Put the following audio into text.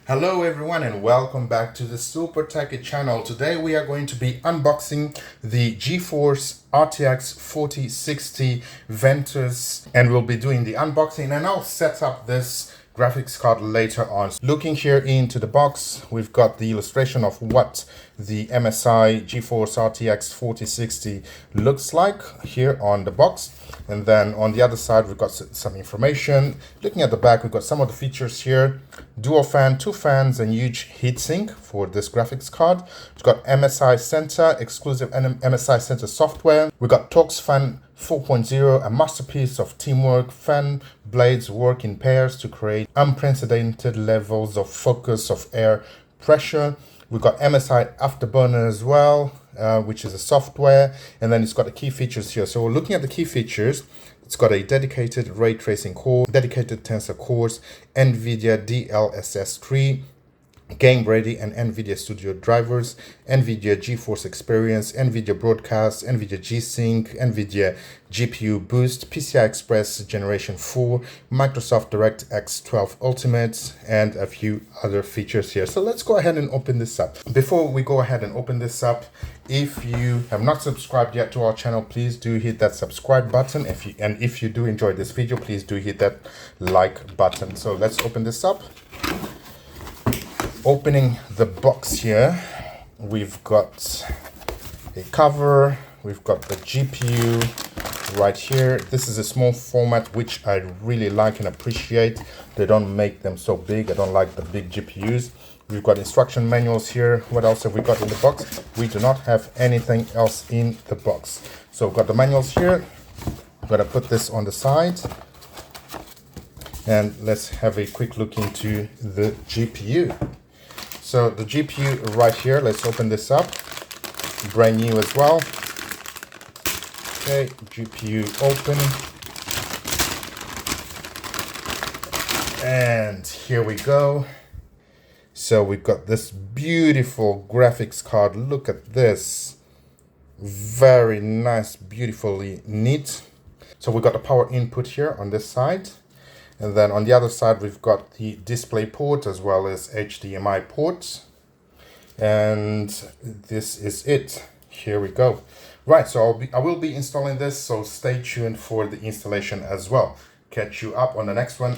Hello everyone and welcome back to the SuperTeki channel. Today we are going to be unboxing the Geforce RTX 4060 Ventus and we'll be doing the unboxing and I'll set up this graphics card later on. Looking here into the box, we've got the illustration of what the MSI Geforce RTX 4060 looks like here on the box. And then on the other side, we've got some information. Looking at the back, we've got some of the features here. Dual fan, 2 fans, and huge heatsink for this graphics card. We've got MSI Center, exclusive MSI Center software. We've got Torx Fan 4.0, a masterpiece of teamwork. Fan blades work in pairs to create unprecedented levels of focus of air pressure. We've got MSI Afterburner as well, which is a software, and then it's got the key features here. So we're looking at the key features. It's got a dedicated ray tracing core, dedicated tensor cores, NVIDIA DLSS3, game ready and NVIDIA Studio drivers, NVIDIA GeForce Experience, NVIDIA Broadcast, NVIDIA G-Sync, NVIDIA GPU Boost, PCI Express Generation 4, Microsoft DirectX 12 Ultimate, and a few other features here. So let's go ahead and open this up. Before we go ahead and open this up, if you have not subscribed yet to our channel, please do hit that subscribe button. If you do enjoy this video, please do hit that like button. So let's open this up. Opening the box here, we've got a cover, we've got the GPU right here. This is a small format which I really like and appreciate. They don't make them so big. I don't like the big GPUs. We've got instruction manuals here. What else have we got in the box? We do not have anything else in the box. So we've got the manuals here. I'm gonna put this on the side. And let's have a quick look into the GPU. So the GPU right here, let's open this up. Brand new as well. Okay, GPU open. And here we go. So we've got this beautiful graphics card. Look at this. Very nice, beautifully neat. So we've got the power input here on this side. And then on the other side, we've got the display port as well as HDMI ports. And this is it. Here we go. Right, so I will be installing this, so stay tuned for the installation as well. Catch you up on the next one.